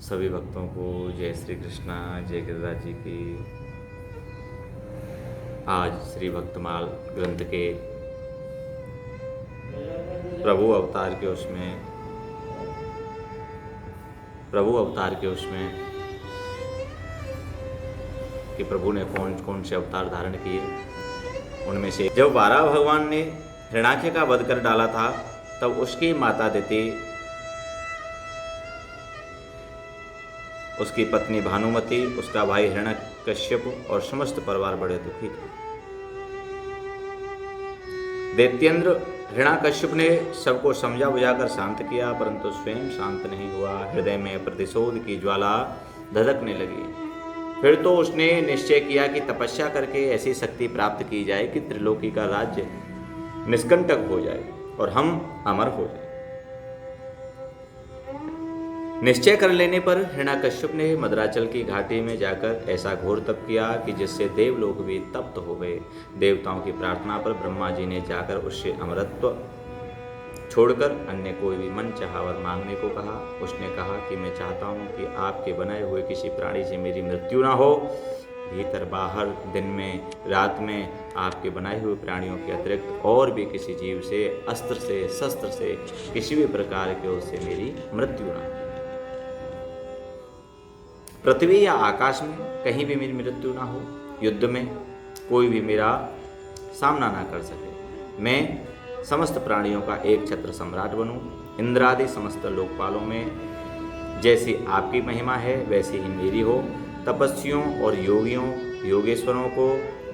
सभी भक्तों को जय श्री कृष्णा, जय गिरिराज जी की। आज श्री भक्तमाल ग्रंथ के प्रभु अवतार के उसमें कि प्रभु ने कौन कौन से अवतार धारण किए, उनमें से जब वाराह भगवान ने हिरण्याक्ष का वध कर डाला था, तब उसकी माता दिति, उसकी पत्नी भानुमति, उसका भाई हिरण्यकश्यप और समस्त परिवार बड़े दुखी थे। दैत्येंद्र हिरण्यकश्यप ने सबको समझा बुझाकर शांत किया, परंतु स्वयं शांत नहीं हुआ। हृदय में प्रतिशोध की ज्वाला धधकने लगी। फिर तो उसने निश्चय किया कि तपस्या करके ऐसी शक्ति प्राप्त की जाए कि त्रिलोकी का राज्य निष्कंटक हो जाए और हम अमर हो जाए। निश्चय कर लेने पर हिरण्याकश्यप ने मद्राचल की घाटी में जाकर ऐसा घोर तप किया कि जिससे देवलोक भी तप्त हो गए। देवताओं की प्रार्थना पर ब्रह्मा जी ने जाकर उससे अमरत्व छोड़कर अन्य कोई भी मन चाहा वर मांगने को कहा। उसने कहा कि मैं चाहता हूँ कि आपके बनाए हुए किसी प्राणी से मेरी मृत्यु ना हो। भीतर बाहर, दिन में रात में आपके बनाए हुए प्राणियों के अतिरिक्त और भी किसी जीव से, अस्त्र से, शस्त्र से, किसी भी प्रकार के उससे मेरी मृत्यु ना हो। पृथ्वी या आकाश में कहीं भी मेरी मृत्यु ना हो। युद्ध में कोई भी मेरा सामना ना कर सके। मैं समस्त प्राणियों का एक छत्र सम्राट बनूं। इंद्रादि समस्त लोकपालों में जैसी आपकी महिमा है वैसी ही मेरी हो। तपस्वियों और योगियों, योगेश्वरों को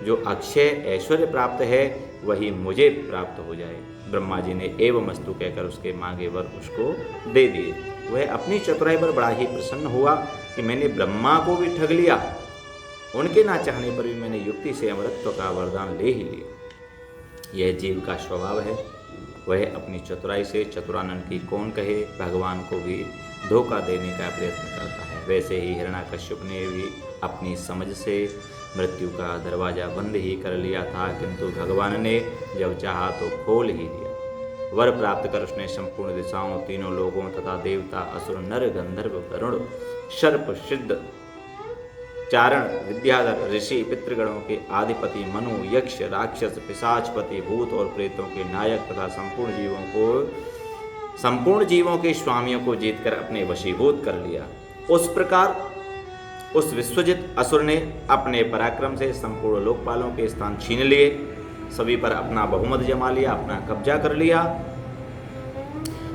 जो अक्षय ऐश्वर्य प्राप्त है वही मुझे प्राप्त हो जाए। ब्रह्मा जी ने एवमस्तु कहकर उसके मांगे वर उसको दे दिए। वह अपनी चतुराई पर बड़ा ही प्रसन्न हुआ कि मैंने ब्रह्मा को भी ठग लिया। उनके ना चाहने पर भी मैंने युक्ति से अमरत्व का वरदान ले ही लिया। यह जीव का स्वभाव है, वह अपनी चतुराई से चतुरानन की कौन कहे, भगवान को भी धोखा देने का प्रयत्न करता है। वैसे ही हिरण्याकश्यप ने भी अपनी समझ से मृत्यु का दरवाजा बंद ही कर लिया था, किंतु भगवान ने जब चाहा तो खोल ही दिया। वर प्राप्त कर उसने संपूर्ण दिशाओं, तीनों लोगों तथा देवता, असुर, नर, गंधर्व, वरुण, सर्प, सिद्ध, चारण, विद्याधर, ऋषि, पितृगणों के आधिपति, मनु, यक्ष, राक्षस, पिशाचपति, भूत और प्रेतों के नायक तथा संपूर्ण जीवों के स्वामियों को जीतकर अपने वशीभूत कर लिया। उस प्रकार उस विश्वजित असुर ने अपने पराक्रम से संपूर्ण लोकपालों के स्थान छीन लिए, सभी पर अपना बहुमत जमा लिया, अपना कब्जा कर लिया।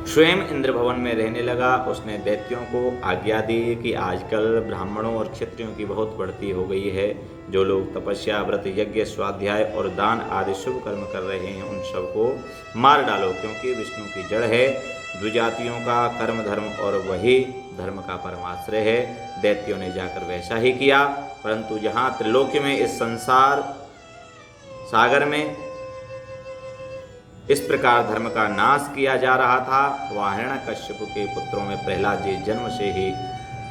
स्वयं इंद्र भवन में रहने लगा। उसने दैत्यों को आज्ञा दी कि आजकल ब्राह्मणों और क्षत्रियों की बहुत बढ़ती हो गई है। जो लोग तपस्या, व्रत, यज्ञ, स्वाध्याय और दान आदि शुभ कर्म कर रहे हैं उन सबको मार डालो, क्योंकि विष्णु की जड़ है। द्विजातियों का कर्म धर्म और वही धर्म का परमाश्रय है। दैत्यों ने जाकर वैसा ही किया, परंतु जहाँ त्रिलोक्य में, इस संसार सागर में इस प्रकार धर्म का नाश किया जा रहा था, वहाँ हिरण्यकश्यप के पुत्रों में प्रहलाद जी जन्म से ही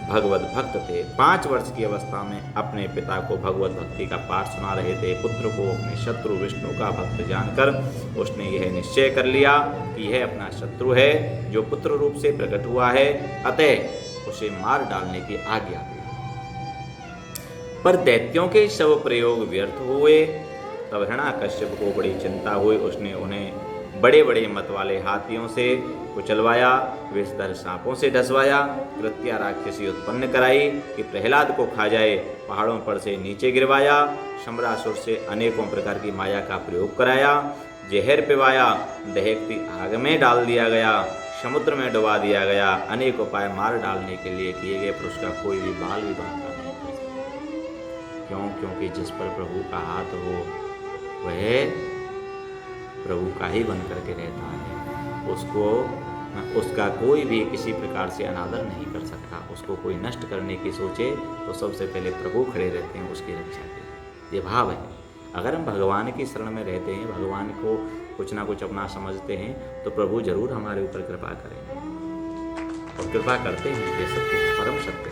भगवत भक्त थे। 5 वर्ष की अवस्था में अपने पिता को भगवत भक्ति का पाठ सुना रहे थे। पुत्र को अपने शत्रु विष्णु का भक्त जानकर उसने यह निश्चय कर लिया कि यह अपना शत्रु है जो पुत्र रूप से प्रकट हुआ है, अतः उसे मार डालने की आज्ञा दी। पर दैत्यों के शव प्रयोग व्यर्थ हुए। तब हिरण्याकश्यप को बड़ी चिंता हुई। उसने उन्हें बड़े बड़े मत वाले हाथियों से कुचलवाया, विषधर सांपों से डसवाया, कृत्या राक्षसी उत्पन्न कराई कि प्रहलाद को खा जाए, पहाड़ों पर से नीचे गिरवाया, शंबरासुर से अनेकों प्रकार की माया का प्रयोग कराया, जहर पिवाया, दहकती आग में डाल दिया गया, समुद्र में डुबा दिया गया। अनेक उपाय मार डालने के लिए किए गए, पर उसका कोई भी बाल भी बांका नहीं कर सका। क्यों? क्योंकि जिस पर प्रभु का हाथ हो वह प्रभु का ही बन करके रहता है। उसका कोई भी किसी प्रकार से अनादर नहीं कर सकता। उसको कोई नष्ट करने की सोचे तो सबसे पहले प्रभु खड़े रहते हैं उसकी रक्षा के लिए। ये भाव है। अगर हम भगवान की शरण में रहते हैं, भगवान को कुछ ना कुछ अपना समझते हैं, तो प्रभु जरूर हमारे ऊपर कृपा करेंगे और कृपा करते हैं। ये सत्य, परम सत्य।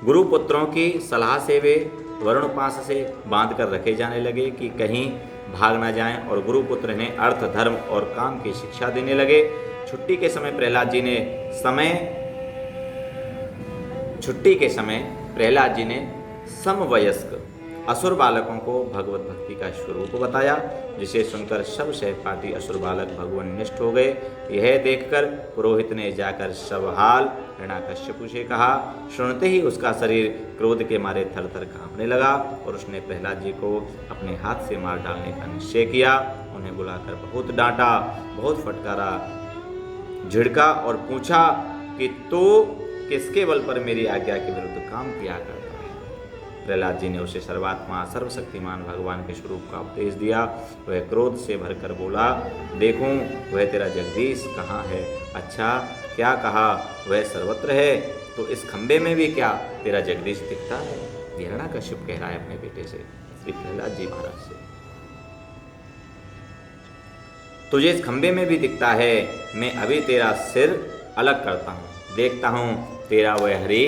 गुरु पुत्रों की सलाह से वे वरुण पास से बांध कर रखे जाने लगे कि कहीं भाग ना जाएं, और गुरुपुत्र ने अर्थ, धर्म और काम की शिक्षा देने लगे। छुट्टी के समय प्रहलाद जी ने समवयस्क असुर बालकों को भगवत भक्ति का स्वरूप बताया, जिसे सुनकर सब सहपाठी असुर बालक भगवान निष्ठ हो गए। यह देखकर पुरोहित ने जाकर सब हाल हिरण्याकश्यपु से कहा। सुनते ही उसका शरीर क्रोध के मारे थर-थर कांपने लगा और उसने प्रहलाद जी को अपने हाथ से मार डालने का निश्चय किया। उन्हें बुलाकर बहुत डांटा, बहुत फटकारा, झिड़का और पूछा कि तू किसके बल पर मेरी आज्ञा के विरुद्ध काम किया करता है। प्रहलाद जी ने उसे सर्वात्मा सर्वशक्तिमान भगवान के स्वरूप का उपदेश दिया। वह क्रोध से भरकर बोला, देखूं वह तेरा जगदीश कहाँ है? अच्छा, क्या कहा? वह सर्वत्र है, तो इस खंबे में भी क्या तेरा जगदीश दिखता है? हिरण्याकश्यप कह रहा है अपने बेटे से, श्री प्रहलाद जी महाराज से, तुझे इस खंबे में भी दिखता है। मैं अभी तेरा सिर अलग करता हूँ, देखता हूँ तेरा वह हरि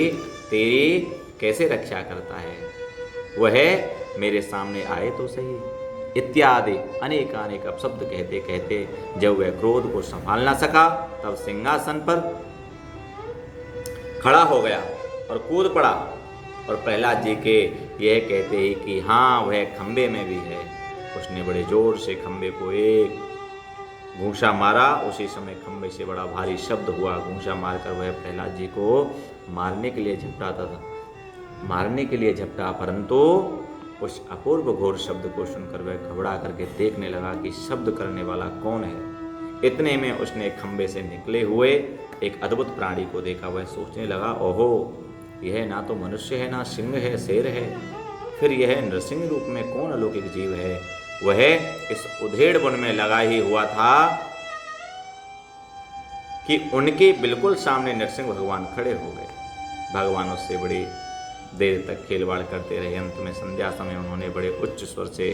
तेरी कैसे रक्षा करता है। वह मेरे सामने आए तो सही। इत्यादि अनेकानेक अपशब्द कहते कहते जब वह क्रोध को संभाल ना सका, तब सिंहासन पर खड़ा हो गया और कूद पड़ा और प्रहलाद जी के यह कहते ही कि हाँ वह खंबे में भी है, उसने बड़े जोर से खंबे को एक घूंसा मारा। उसी समय खंबे से बड़ा भारी शब्द हुआ। घूंसा मारकर वह प्रहलाद जी को मारने के लिए झपटा, परंतु उस अपूर्व घोर शब्द को सुनकर वह घबरा करके देखने लगा कि शब्द करने वाला कौन है। इतने में उसने खंबे से निकले हुए एक अद्भुत प्राणी को देखा। वह सोचने लगा, ओहो, यह ना तो मनुष्य है, ना सिंह है, शेर है, फिर यह नरसिंह रूप में कौन अलौकिक जीव है? वह इस उधेड़ वन में लगा ही हुआ था कि उनके बिल्कुल सामने नरसिंह भगवान खड़े हो गए। भगवान उससे बड़ी देर तक खेलवाड़ करते रहे। अंत में संध्या समय उन्होंने बड़े उच्च स्वर से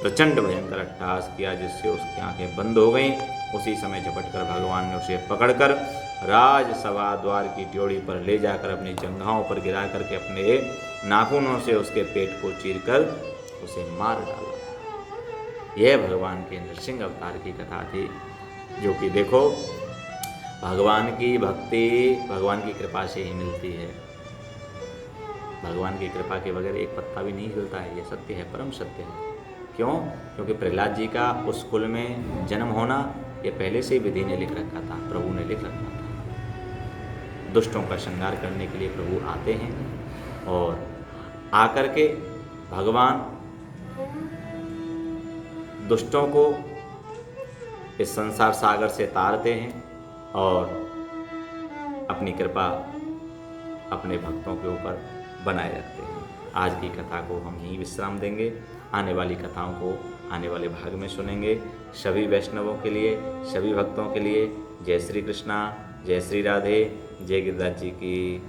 प्रचंड भयंकर अट्टहास किया, जिससे उसकी आंखें बंद हो गईं। उसी समय झपटकर भगवान ने उसे पकड़कर राजसभा द्वार की ड्योढ़ी पर ले जाकर अपनी जंघाओं पर गिरा करके अपने नाखूनों से उसके पेट को चीरकर उसे मार डाला। यह भगवान के नरसिंह अवतार की कथा थी, जो कि देखो भगवान की भक्ति भगवान की कृपा से ही मिलती है। भगवान की कृपा के बगैर एक पत्ता भी नहीं हिलता है। यह सत्य है, परम सत्य है। क्यों? क्योंकि प्रहलाद जी का उस कुल में जन्म होना यह पहले से विधि ने लिख रखा था, प्रभु ने लिख रखा था। दुष्टों का श्रृंगार करने के लिए प्रभु आते हैं और आकर के भगवान दुष्टों को इस संसार सागर से तारते हैं और अपनी कृपा अपने भक्तों के ऊपर बनाए रखते हैं। आज की कथा को हम यहीं विश्राम देंगे। आने वाली कथाओं को आने वाले भाग में सुनेंगे। सभी वैष्णवों के लिए, सभी भक्तों के लिए जय श्री कृष्णा, जय श्री राधे, जय गिरिराज जी की